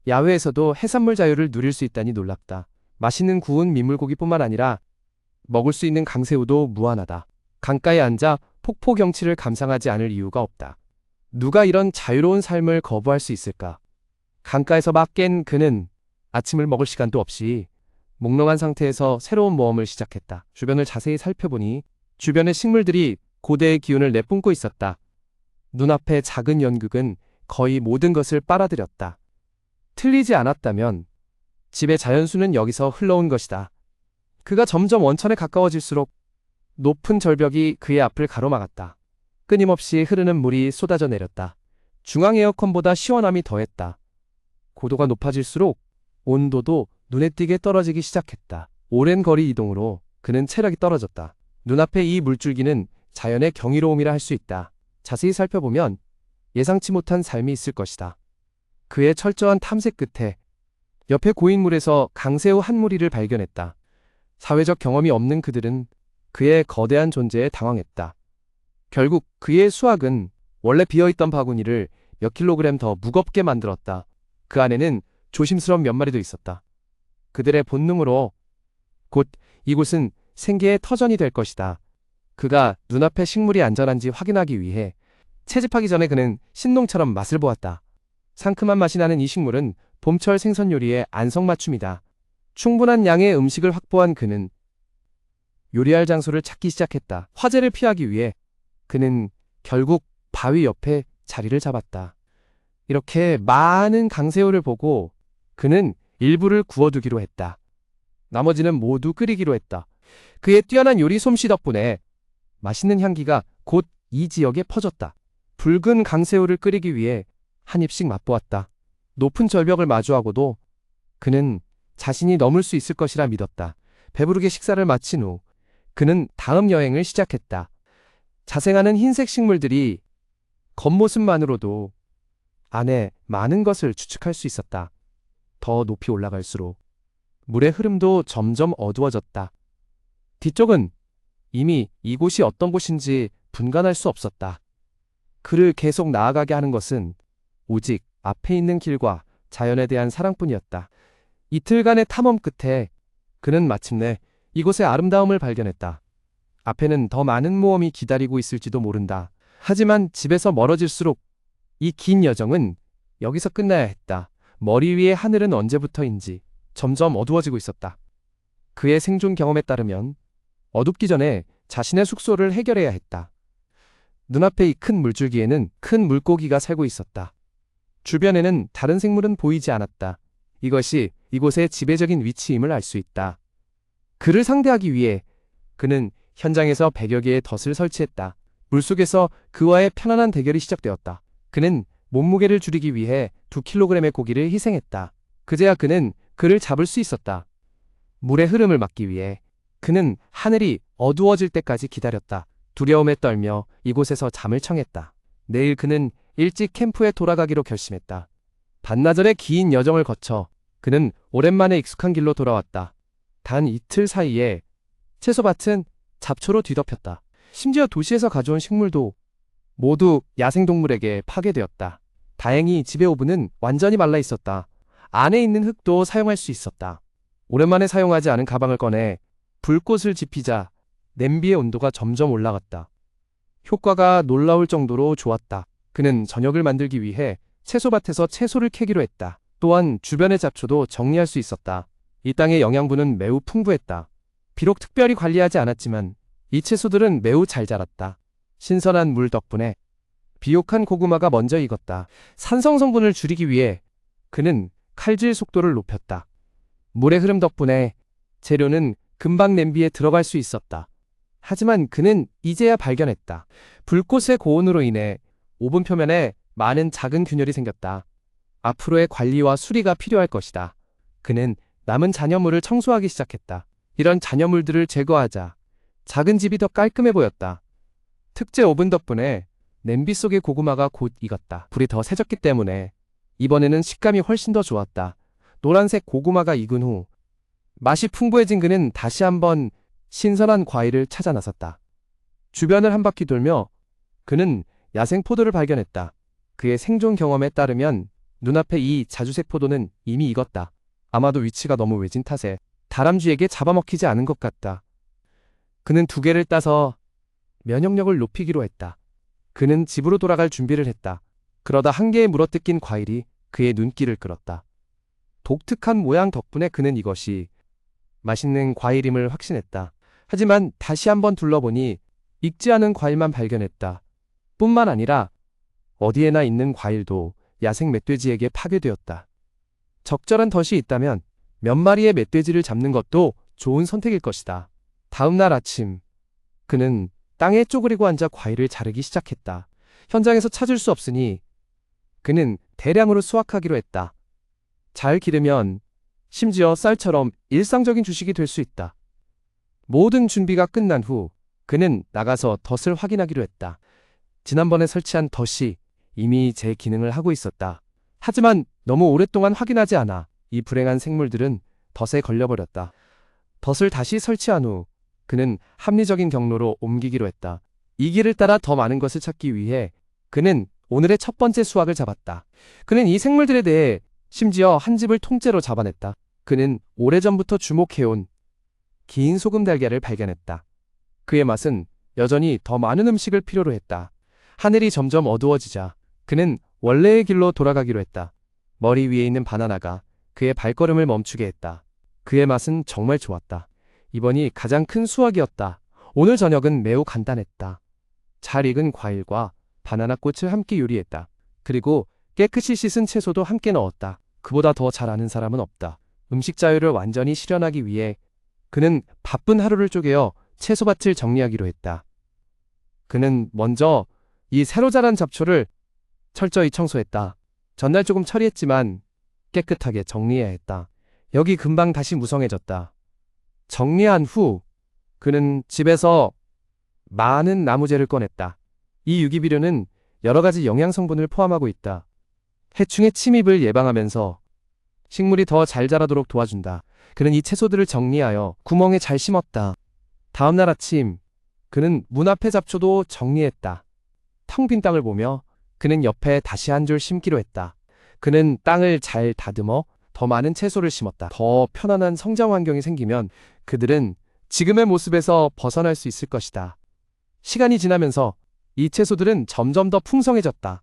야외에서도 해산물 자유를 누릴 수 있다니 놀랍다. 맛있는 구운 민물고기뿐만 아니라 먹을 수 있는 강새우도 무한하다. 강가에 앉아 폭포 경치를 감상하지 않을 이유가 없다. 누가 이런 자유로운 삶을 거부할 수 있을까? 강가에서 막 깬 그는 아침을 먹을 시간도 없이 몽롱한 상태에서 새로운 모험을 시작했다. 주변을 자세히 살펴보니 주변의 식물들이 고대의 기운을 내뿜고 있었다. 눈앞의 작은 연극은 거의 모든 것을 빨아들였다. 틀리지 않았다면 집의 자연수는 여기서 흘러온 것이다. 그가 점점 원천에 가까워질수록 높은 절벽이 그의 앞을 가로막았다. 끊임없이 흐르는 물이 쏟아져 내렸다. 중앙 에어컨보다 시원함이 더했다. 고도가 높아질수록 온도도 눈에 띄게 떨어지기 시작했다. 오랜 거리 이동으로 그는 체력이 떨어졌다. 눈앞의 이 물줄기는 자연의 경이로움이라 할 수 있다. 자세히 살펴보면 예상치 못한 삶이 있을 것이다. 그의 철저한 탐색 끝에 옆에 고인 물에서 강새우 한 무리를 발견했다. 사회적 경험이 없는 그들은 그의 거대한 존재에 당황했다. 결국 그의 수확은 원래 비어있던 바구니를 몇 킬로그램 더 무겁게 만들었다. 그 안에는 조심스러운 몇 마리도 있었다. 그들의 본능으로 곧 이곳은 생계의 터전이 될 것이다. 그가 눈앞에 식물이 안전한지 확인하기 위해 채집하기 전에 그는 신농처럼 맛을 보았다. 상큼한 맛이 나는 이 식물은 봄철 생선 요리의 안성맞춤이다. 충분한 양의 음식을 확보한 그는 요리할 장소를 찾기 시작했다. 화재를 피하기 위해 그는 결국 바위 옆에 자리를 잡았다. 이렇게 많은 강새우를 보고 그는 일부를 구워두기로 했다. 나머지는 모두 끓이기로 했다. 그의 뛰어난 요리 솜씨 덕분에 맛있는 향기가 곧 이 지역에 퍼졌다. 붉은 강새우를 끓이기 위해 한 입씩 맛보았다. 높은 절벽을 마주하고도 그는 자신이 넘을 수 있을 것이라 믿었다. 배부르게 식사를 마친 후 그는 다음 여행을 시작했다. 자생하는 흰색 식물들이 겉모습만으로도 안에 많은 것을 추측할 수 있었다. 더 높이 올라갈수록 물의 흐름도 점점 어두워졌다. 뒤쪽은 이미 이곳이 어떤 곳인지 분간할 수 없었다. 그를 계속 나아가게 하는 것은 오직 앞에 있는 길과 자연에 대한 사랑뿐이었다. 이틀간의 탐험 끝에 그는 마침내 이곳의 아름다움을 발견했다. 앞에는 더 많은 모험이 기다리고 있을지도 모른다. 하지만 집에서 멀어질수록 이 긴 여정은 여기서 끝나야 했다. 머리 위의 하늘은 언제부터인지 점점 어두워지고 있었다. 그의 생존 경험에 따르면 어둡기 전에 자신의 숙소를 해결해야 했다. 눈앞의 이 큰 물줄기에는 큰 물고기가 살고 있었다. 주변에는 다른 생물은 보이지 않았다. 이것이 이곳의 지배적인 위치임을 알 수 있다. 그를 상대하기 위해 그는 현장에서 100여 개의 덫을 설치했다. 물속에서 그와의 편안한 대결이 시작되었다. 그는 몸무게를 줄이기 위해 2kg의 고기를 희생했다. 그제야 그는 그를 잡을 수 있었다. 물의 흐름을 막기 위해 그는 하늘이 어두워질 때까지 기다렸다. 두려움에 떨며 이곳에서 잠을 청했다. 내일 그는 일찍 캠프에 돌아가기로 결심했다. 반나절의 긴 여정을 거쳐 그는 오랜만에 익숙한 길로 돌아왔다. 단 이틀 사이에 채소밭은 잡초로 뒤덮였다. 심지어 도시에서 가져온 식물도 모두 야생동물에게 파괴되었다. 다행히 집의 오븐은 완전히 말라 있었다. 안에 있는 흙도 사용할 수 있었다. 오랜만에 사용하지 않은 가방을 꺼내 불꽃을 지피자 냄비의 온도가 점점 올라갔다. 효과가 놀라울 정도로 좋았다. 그는 저녁을 만들기 위해 채소밭에서 채소를 캐기로 했다. 또한 주변의 잡초도 정리할 수 있었다. 이 땅의 영양분은 매우 풍부했다. 비록 특별히 관리하지 않았지만 이 채소들은 매우 잘 자랐다. 신선한 물 덕분에 비옥한 고구마가 먼저 익었다. 산성 성분을 줄이기 위해 그는 칼질 속도를 높였다. 물의 흐름 덕분에 재료는 금방 냄비에 들어갈 수 있었다. 하지만 그는 이제야 발견했다. 불꽃의 고온으로 인해 오븐 표면에 많은 작은 균열이 생겼다. 앞으로의 관리와 수리가 필요할 것이다. 그는 남은 잔여물을 청소하기 시작했다. 이런 잔여물들을 제거하자 작은 집이 더 깔끔해 보였다. 특제 오븐 덕분에 냄비 속의 고구마가 곧 익었다. 불이 더 세졌기 때문에 이번에는 식감이 훨씬 더 좋았다. 노란색 고구마가 익은 후 맛이 풍부해진 그는 다시 한번 신선한 과일을 찾아 나섰다. 주변을 한 바퀴 돌며 그는 야생 포도를 발견했다. 그의 생존 경험에 따르면 눈앞에 이 자주색 포도는 이미 익었다. 아마도 위치가 너무 외진 탓에 다람쥐에게 잡아먹히지 않은 것 같다. 그는 2개를 따서 면역력을 높이기로 했다. 그는 집으로 돌아갈 준비를 했다. 그러다 한 개에 물어뜯긴 과일이 그의 눈길을 끌었다. 독특한 모양 덕분에 그는 이것이 맛있는 과일임을 확신했다. 하지만 다시 한번 둘러보니 익지 않은 과일만 발견했다. 뿐만 아니라 어디에나 있는 과일도 야생 멧돼지에게 파괴되었다. 적절한 덫이 있다면 몇 마리의 멧돼지를 잡는 것도 좋은 선택일 것이다. 다음 날 아침, 그는 땅에 쪼그리고 앉아 과일을 자르기 시작했다. 현장에서 찾을 수 없으니 그는 대량으로 수확하기로 했다. 잘 기르면 심지어 쌀처럼 일상적인 주식이 될 수 있다. 모든 준비가 끝난 후 그는 나가서 덫을 확인하기로 했다. 지난번에 설치한 덫이 이미 제 기능을 하고 있었다. 하지만 너무 오랫동안 확인하지 않아 이 불행한 생물들은 덫에 걸려버렸다. 덫을 다시 설치한 후 그는 합리적인 경로로 옮기기로 했다. 이 길을 따라 더 많은 것을 찾기 위해 그는 오늘의 첫 번째 수확을 잡았다. 그는 이 생물들에 대해 심지어 한 집을 통째로 잡아냈다. 그는 오래전부터 주목해온 긴 소금 달걀을 발견했다. 그의 맛은 여전히 더 많은 음식을 필요로 했다. 하늘이 점점 어두워지자 그는 원래의 길로 돌아가기로 했다. 머리 위에 있는 바나나가 그의 발걸음을 멈추게 했다. 그의 맛은 정말 좋았다. 이번이 가장 큰 수확이었다. 오늘 저녁은 매우 간단했다. 잘 익은 과일과 바나나 꽃을 함께 요리했다. 그리고 깨끗이 씻은 채소도 함께 넣었다. 그보다 더 잘 아는 사람은 없다. 음식 자유를 완전히 실현하기 위해 그는 바쁜 하루를 쪼개어 채소밭을 정리하기로 했다. 그는 먼저 이 새로 자란 잡초를 철저히 청소했다. 전날 조금 처리했지만 깨끗하게 정리해야 했다. 여기 금방 다시 무성해졌다. 정리한 후 그는 집에서 많은 나무재를 꺼냈다. 이 유기비료는 여러 가지 영양 성분을 포함하고 있다. 해충의 침입을 예방하면서 식물이 더 잘 자라도록 도와준다. 그는 이 채소들을 정리하여 구멍에 잘 심었다. 다음 날 아침 그는 문 앞의 잡초도 정리했다. 텅 빈 땅을 보며 그는 옆에 다시 한 줄 심기로 했다. 그는 땅을 잘 다듬어 더 많은 채소를 심었다. 더 편안한 성장 환경이 생기면 그들은 지금의 모습에서 벗어날 수 있을 것이다. 시간이 지나면서 이 채소들은 점점 더 풍성해졌다.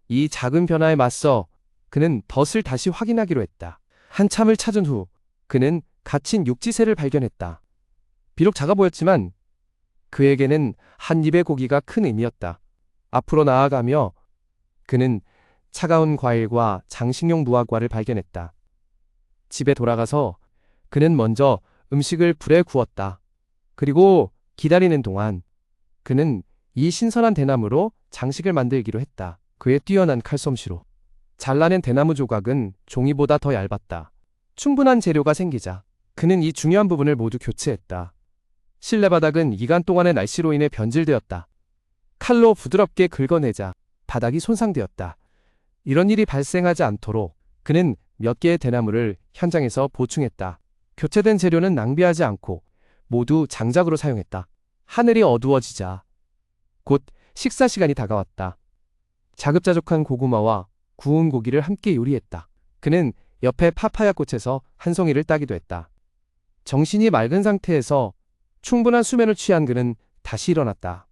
이 작은 변화에 맞서 그는 덫을 다시 확인하기로 했다. 한참을 찾은 후 그는 갇힌 육지새를 발견했다. 비록 작아 보였지만 그에게는 한 입의 고기가 큰 의미였다. 앞으로 나아가며 그는 차가운 과일과 장식용 무화과를 발견했다. 집에 돌아가서 그는 먼저 음식을 불에 구웠다. 그리고 기다리는 동안 그는 이 신선한 대나무로 장식을 만들기로 했다. 그의 뛰어난 칼솜씨로 잘라낸 대나무 조각은 종이보다 더 얇았다. 충분한 재료가 생기자 그는 이 중요한 부분을 모두 교체했다. 실내 바닥은 이간 동안의 날씨로 인해 변질되었다. 칼로 부드럽게 긁어내자 바닥이 손상되었다. 이런 일이 발생하지 않도록 그는 몇 개의 대나무를 현장에서 보충했다. 교체된 재료는 낭비하지 않고 모두 장작으로 사용했다. 하늘이 어두워지자 곧 식사 시간이 다가왔다. 자급자족한 고구마와 구운 고기를 함께 요리했다. 그는 옆에 파파야 꽃에서 한 송이를 따기도 했다. 정신이 맑은 상태에서 충분한 수면을 취한 그는 다시 일어났다.